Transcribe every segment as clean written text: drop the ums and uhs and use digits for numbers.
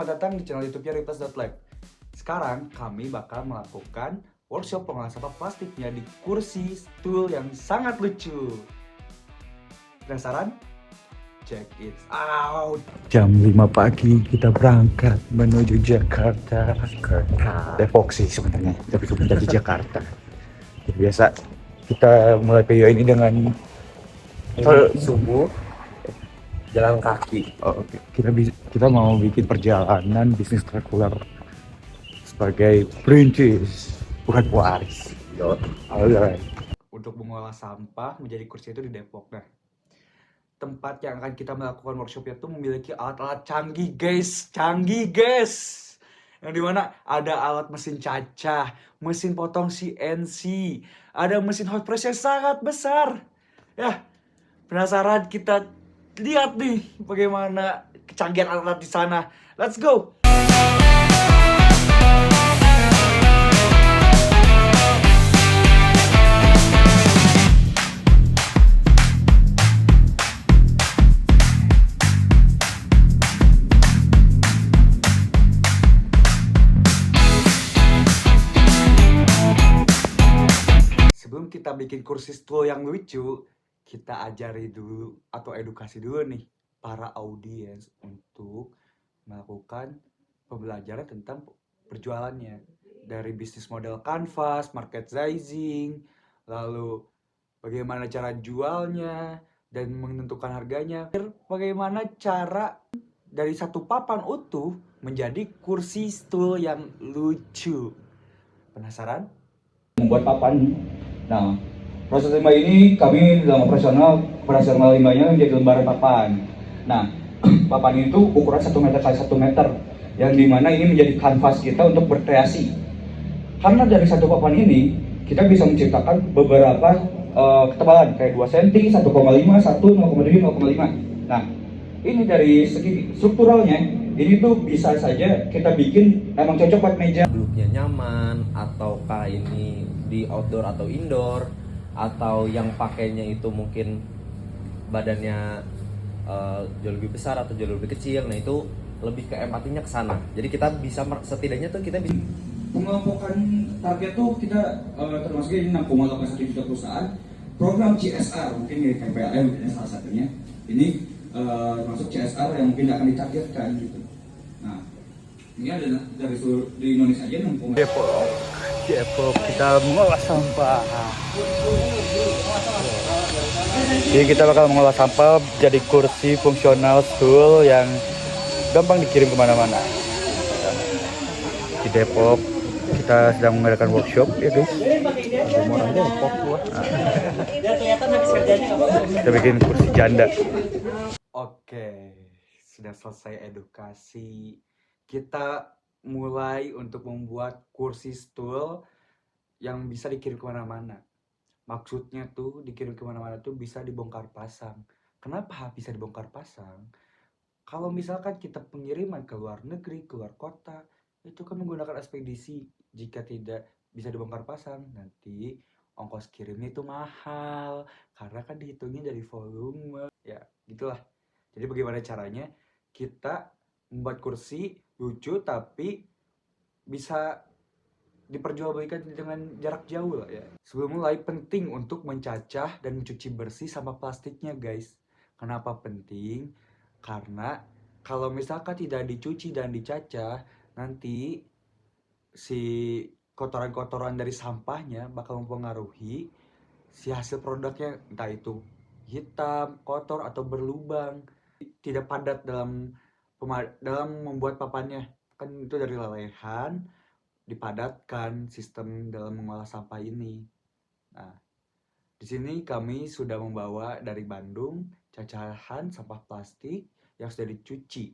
Selamat datang di channel YouTube-nya Ritas.Lab. Sekarang kami bakal melakukan workshop pengolahan sampah plastiknya di kursi stool yang sangat lucu. Penasaran? Check it out. Jam 5 pagi kita berangkat menuju Jakarta. Depok sih sebenarnya, tapi kemudian di Jakarta. Ya, biasa kita mulai PO ini dengan subuh jalan kaki. Oh, oke. Kita mau bikin perjalanan bisnis traveler sebagai perintis, bukan pewaris. Alright. Untuk mengolah sampah menjadi kursi itu di Depok. Nah, tempat yang akan kita melakukan workshop itu memiliki alat-alat canggih, guys. Yang dimana ada alat mesin cacah, mesin potong CNC, ada mesin hot press yang sangat besar. Ya, penasaran kita lihat nih bagaimana kecanggihan alat-alat di sana. Let's go. Sebelum kita bikin kursi stool yang lucu, kita ajari dulu atau edukasi dulu nih para audiens untuk melakukan pembelajaran tentang perjualannya. Dari bisnis model canvas, market sizing, lalu bagaimana cara jualnya dan menentukan harganya. Bagaimana cara dari satu papan utuh menjadi kursi stool yang lucu. Penasaran? Membuat papan. Nah, proses lima ini kami dalam operasional limbahnya menjadi lembaran papan. Nah, papan itu ukuran 1 meter x 1 meter, yang dimana ini menjadi kanvas kita untuk berkreasi. Karena dari satu papan ini kita bisa menciptakan beberapa ketebalan kayak 2 cm, 1,5, 1, 0,7, 0,5. Nah, ini dari segi strukturalnya ini tuh bisa saja kita bikin emang cocok buat meja. Duduknya nyaman, ataukah ini di outdoor atau indoor, atau yang pakainya itu mungkin badannya jauh lebih besar atau jauh lebih kecil. Nah, itu lebih ke empatinya ke sana. Jadi kita bisa setidaknya tuh kita bisa Pengelompokan target tuh kita termasuk ini 6,81 juta perusahaan. Program CSR mungkin di KPAM mungkin salah satunya. Ini termasuk CSR yang mungkin akan ditargetkan gitu. Nah, ini ada dari seluruh di Indonesia aja 6. Depok kita mengolah sampah. Jadi kita bakal mengolah sampah jadi kursi fungsional stool yang gampang dikirim kemana-mana. Di Depok kita sedang mengadakan workshop ya guys. Orang Depok gua. Kita bikin kursi janda. Oke, sudah selesai edukasi. Kita mulai untuk membuat kursi stool yang bisa dikirim kemana-mana. Maksudnya tuh dikirim kemana-mana tuh bisa dibongkar pasang. Kenapa bisa dibongkar pasang? Kalau misalkan kita pengiriman ke luar negeri, ke luar kota, itu kan menggunakan ekspedisi. Jika tidak bisa dibongkar pasang, nanti ongkos kirimnya itu mahal. Karena kan dihitungnya dari volume. Ya, gitulah. Jadi bagaimana caranya kita membuat kursi lucu tapi bisa diperjualbelikan dengan jarak jauh lah ya. Sebelum mulai, penting untuk mencacah dan mencuci bersih sampah plastiknya guys. Kenapa penting? Karena kalau misalkan tidak dicuci dan dicacah, nanti si kotoran-kotoran dari sampahnya bakal mempengaruhi si hasil produknya, entah itu hitam, kotor atau berlubang, tidak padat dalam membuat papannya. Kan itu dari lelehan dipadatkan sistem dalam mengolah sampah ini. Nah, di sini kami sudah membawa dari Bandung cacahan sampah plastik yang sudah dicuci.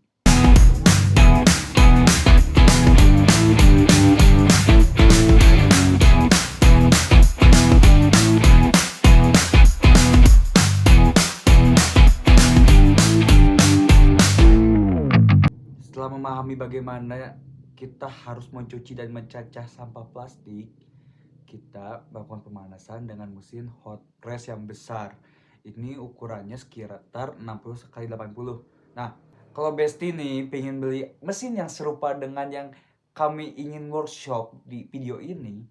Setelah memahami bagaimana kita harus mencuci dan mencacah sampah plastik, kita melakukan pemanasan dengan mesin hot press yang besar. Ini ukurannya sekitar 60 x 80. Nah, Kalau Besti nih pengen beli mesin yang serupa dengan yang kami ingin workshop di video ini,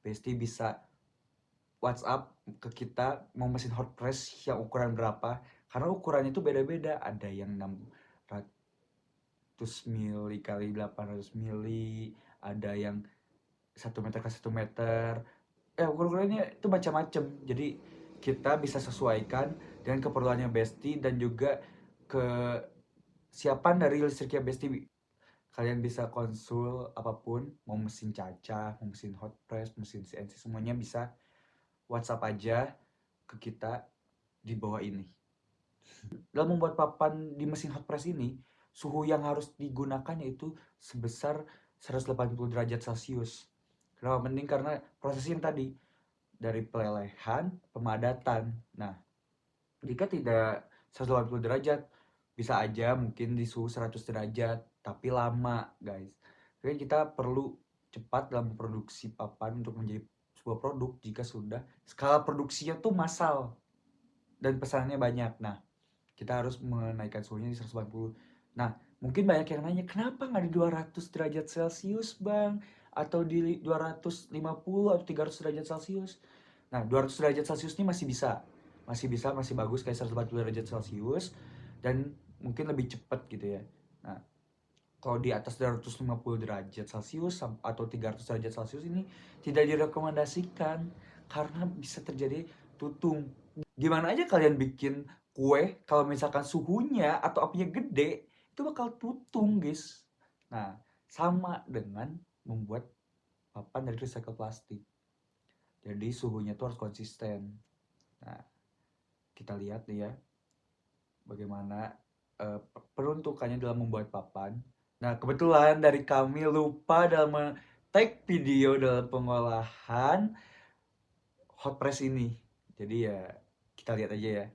Besti bisa WhatsApp ke kita mau mesin hot press yang ukuran berapa, karena ukurannya itu beda-beda, ada yang 600 mili kali 800 mili, ada yang 1 meter ke 1 meter, ukurannya itu macam-macam. Jadi kita bisa sesuaikan dengan keperluannya Besti dan juga kesiapan dari listriknya Besti. Kalian bisa konsul apapun, mau mesin Caca, mau mesin hot press, mesin CNC, semuanya bisa WhatsApp aja ke kita di bawah ini. Dalam membuat papan di mesin hot press ini, suhu yang harus digunakan yaitu sebesar 180 derajat Celcius. Kenapa penting? Karena proses yang tadi, dari pelelehan, pemadatan. Nah, jika tidak 180 derajat, bisa aja mungkin di suhu 100 derajat, tapi lama guys. Jadi kita perlu cepat dalam memproduksi papan untuk menjadi sebuah produk jika sudah skala produksinya tuh massal dan pesanannya banyak. Nah, kita harus menaikkan suhunya di 180. Nah, mungkin banyak yang nanya, kenapa nggak di 200 derajat Celcius bang? Atau di 250 atau 300 derajat Celcius? Nah, 200 derajat Celcius ini masih bisa, masih bagus kayak 140 derajat Celcius, dan mungkin lebih cepat gitu ya. Nah, kalau di atas 250 derajat Celcius atau 300 derajat Celcius ini tidak direkomendasikan karena bisa terjadi tutung. Gimana aja kalian bikin kue kalau misalkan suhunya atau apinya gede, itu bakal tutung guys. Nah, sama dengan membuat papan dari recycle plastik. Jadi suhunya tuh harus konsisten. Nah, kita lihat nih ya bagaimana peruntukannya dalam membuat papan. Nah, kebetulan dari kami lupa dalam tag video dalam pengolahan hot press ini. Jadi ya kita lihat aja ya.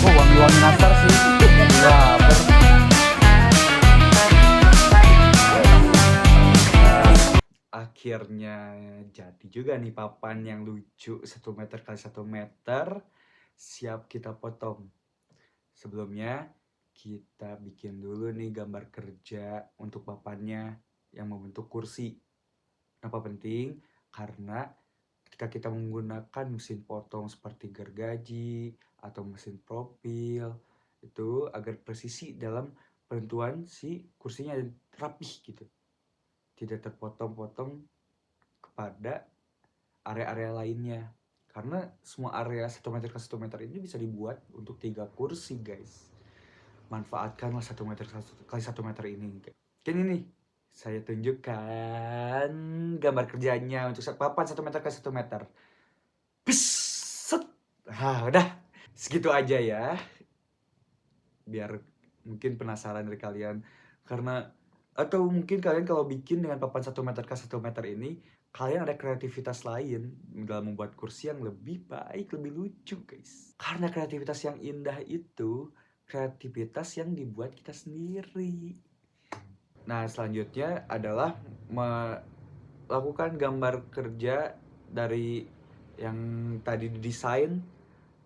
Wangi-wangi nastar sih. Wah, akhirnya jadi juga nih papan yang lucu 1 meter kali 1 meter, siap kita potong. Sebelumnya kita bikin dulu nih gambar kerja untuk papannya yang membentuk kursi. Kenapa penting? Karena ketika kita menggunakan mesin potong seperti gergaji atau mesin profil, itu agar presisi dalam penentuan si kursinya rapih gitu, tidak terpotong-potong kepada area-area lainnya. Karena semua area 1 meter ke 1 meter ini bisa dibuat untuk 3 kursi guys. Manfaatkanlah 1 meter kali 1 meter ini. Kan ini saya tunjukkan gambar kerjanya untuk papan 1 meter ke 1 meter. Set. Udah segitu aja ya. Biar mungkin penasaran dari kalian, karena atau mungkin kalian kalau bikin dengan papan 1 meter ke 1 meter ini, kalian ada kreativitas lain dalam membuat kursi yang lebih baik, lebih lucu guys. Karena kreativitas yang indah itu kreativitas yang dibuat kita sendiri. Nah, selanjutnya adalah melakukan gambar kerja dari yang tadi didesain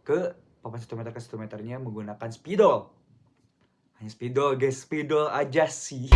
ke papan 1 meter ke 1 meternya menggunakan spidol. Hanya spidol guys, spidol aja sih.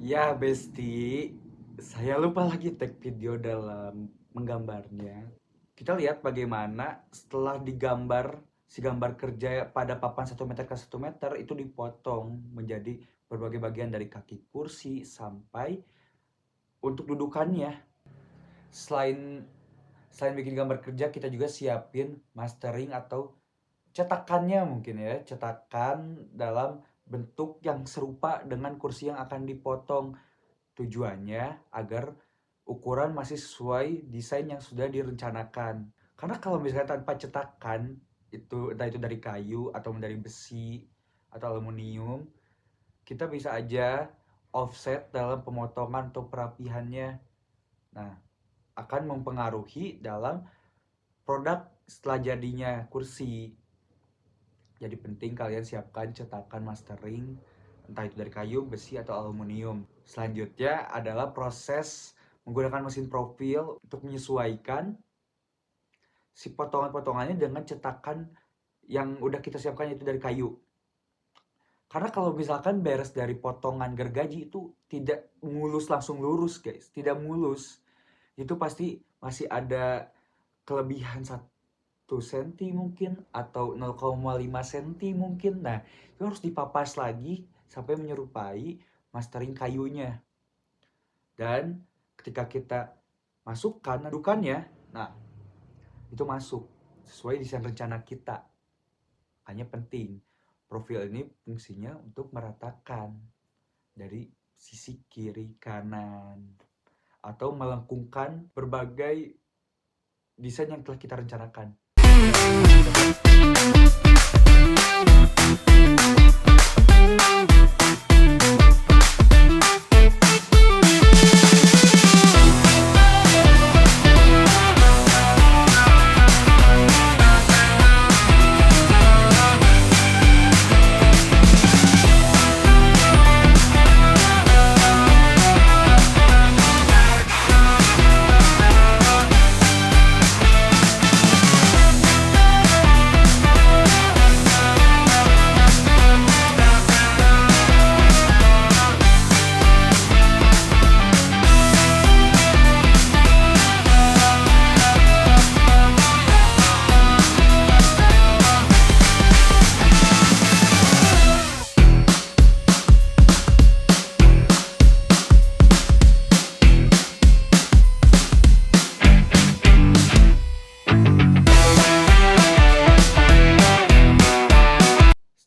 Ya Besti, saya lupa lagi tag video dalam menggambarnya. Kita lihat bagaimana setelah digambar, si gambar kerja pada papan 1 meter ke 1 meter itu dipotong menjadi berbagai bagian dari kaki kursi sampai untuk dudukannya. Selain bikin gambar kerja, kita juga siapin mastering atau cetakannya mungkin ya, cetakan dalam bentuk yang serupa dengan kursi yang akan dipotong. Tujuannya agar ukuran masih sesuai desain yang sudah direncanakan. Karena kalau misalnya tanpa cetakan, itu entah itu dari kayu atau dari besi atau aluminium, kita bisa aja offset dalam pemotongan atau perapihannya. Nah, akan mempengaruhi dalam produk setelah jadinya kursi. Jadi penting kalian siapkan cetakan mastering, entah itu dari kayu, besi, atau aluminium. Selanjutnya adalah proses menggunakan mesin profil untuk menyesuaikan si potongan-potongannya dengan cetakan yang udah kita siapkan, itu dari kayu. Karena kalau misalkan beres dari potongan gergaji itu tidak mulus langsung lurus guys, tidak mulus. Itu pasti masih ada kelebihan 1 cm mungkin, atau 0,5 cm mungkin. Nah, itu harus dipapas lagi sampai menyerupai mastering kayunya. Dan ketika kita masukkan adukannya, nah itu masuk sesuai desain rencana kita. Hanya penting, profil ini fungsinya untuk meratakan dari sisi kiri kanan atau melengkungkan berbagai desain yang telah kita rencanakan.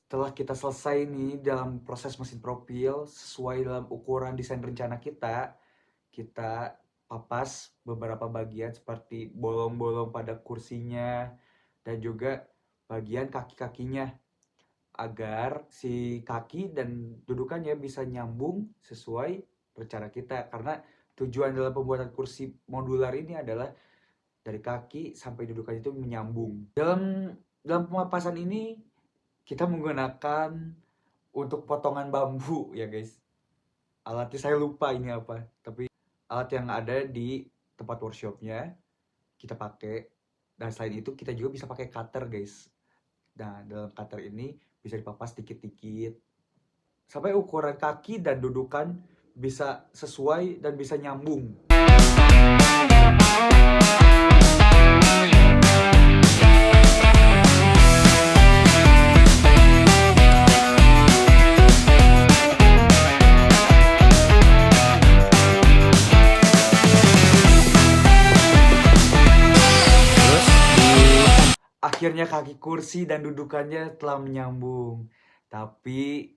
Setelah kita selesai nih dalam proses mesin profil sesuai dalam ukuran desain rencana kita papas beberapa bagian seperti bolong-bolong pada kursinya dan juga bagian kaki-kakinya agar si kaki dan dudukannya bisa nyambung sesuai rencana kita. Karena tujuan dalam pembuatan kursi modular ini adalah dari kaki sampai dudukan itu menyambung. Dalam pemapasan ini kita menggunakan untuk potongan bambu ya guys. Alatnya saya lupa ini apa, tapi alat yang ada di tempat workshopnya kita pakai. Dan selain itu kita juga bisa pakai cutter guys. Nah, dalam cutter ini bisa dipapas dikit-dikit sampai ukuran kaki dan dudukan bisa sesuai dan bisa nyambung. Akhirnya kaki kursi dan dudukannya telah menyambung. Tapi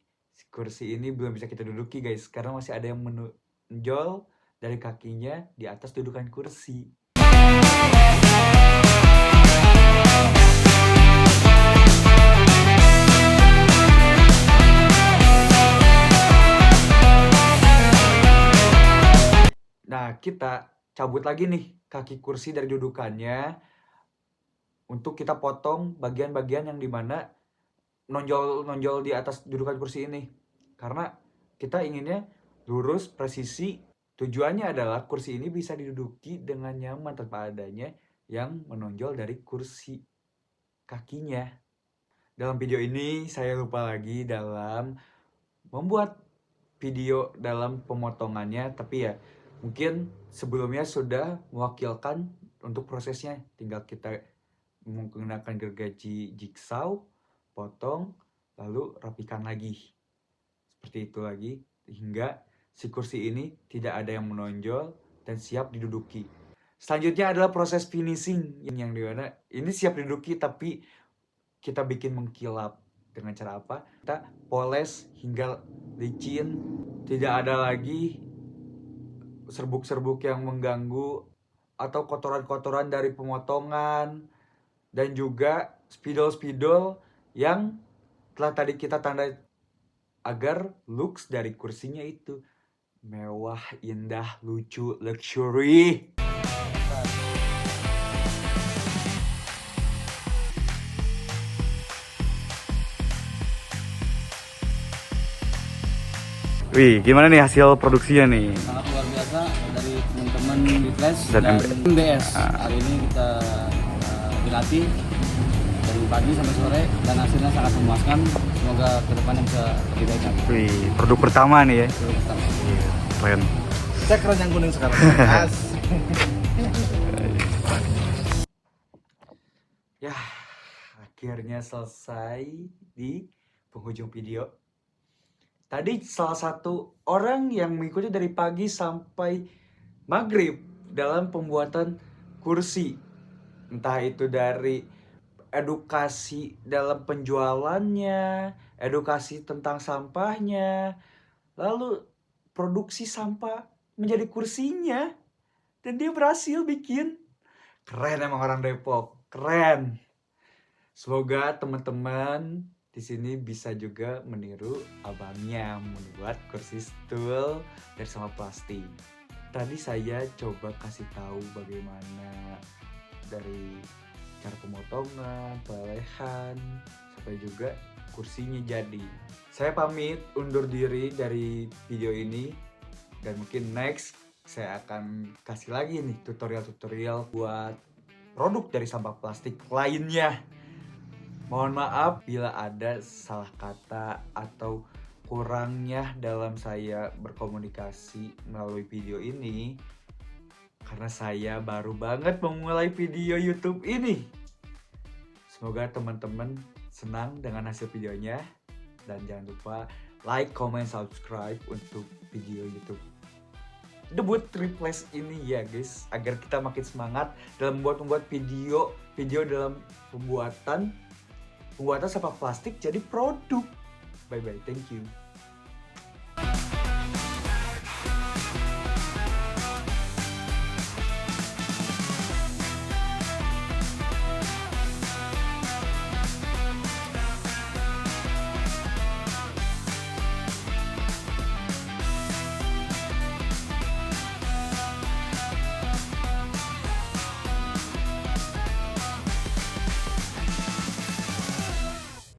kursi ini belum bisa kita duduki guys, karena masih ada yang menonjol dari kakinya di atas dudukan kursi. Nah, kita cabut lagi nih kaki kursi dari dudukannya untuk kita potong bagian-bagian yang dimana nonjol di atas dudukan kursi ini. Karena kita inginnya lurus, presisi. Tujuannya adalah kursi ini bisa diduduki dengan nyaman tanpa adanya yang menonjol dari kursi kakinya. Dalam video ini saya lupa lagi dalam membuat video dalam pemotongannya, tapi ya mungkin sebelumnya sudah mewakilkan untuk prosesnya. Tinggal kita menggunakan gergaji jigsaw, potong, lalu rapikan lagi. Seperti itu lagi, hingga si kursi ini tidak ada yang menonjol dan siap diduduki. Selanjutnya adalah proses finishing, yang dimana ini siap diduduki tapi kita bikin mengkilap. Dengan cara apa? Kita poles hingga licin, tidak ada lagi serbuk-serbuk yang mengganggu atau kotoran-kotoran dari pemotongan, dan juga spidol-spidol yang Setelah tadi kita tanda agar looks dari kursinya itu mewah, indah, lucu, luxury. Wih, gimana nih hasil produksinya nih? Sangat luar biasa dari teman-teman di Flash Dan dan MBS. Hari ini kita dilatih dari pagi sampai sore dan hasilnya sangat memuaskan. Semoga kedepannya bisa lebih baik lagi. Wih, produk pertama nih ya. Terus kita Keren. Cek yang kuning sekarang. Ya, akhirnya selesai di penghujung video. Tadi salah satu orang yang mengikuti dari pagi sampai maghrib dalam pembuatan kursi. Entah itu dari edukasi dalam penjualannya, edukasi tentang sampahnya, lalu produksi sampah menjadi kursinya. Dan dia berhasil bikin. Keren emang orang Depok, keren. Semoga teman-teman di sini bisa juga meniru abangnya membuat kursi stool dari sampah plastik. Tadi saya coba kasih tahu bagaimana dari cara pemotongan, pelelehan, sampai juga kursinya jadi. Saya pamit undur diri dari video ini dan mungkin next saya akan kasih lagi nih tutorial-tutorial buat produk dari sampah plastik lainnya. Mohon maaf bila ada salah kata atau kurangnya dalam saya berkomunikasi melalui video ini. Karena saya baru banget memulai video YouTube ini. Semoga teman-teman senang dengan hasil videonya. Dan jangan lupa like, comment, subscribe untuk video YouTube debut Triples ini ya guys. Agar kita makin semangat dalam membuat video dalam pembuatan sampah plastik jadi produk. Bye bye, thank you.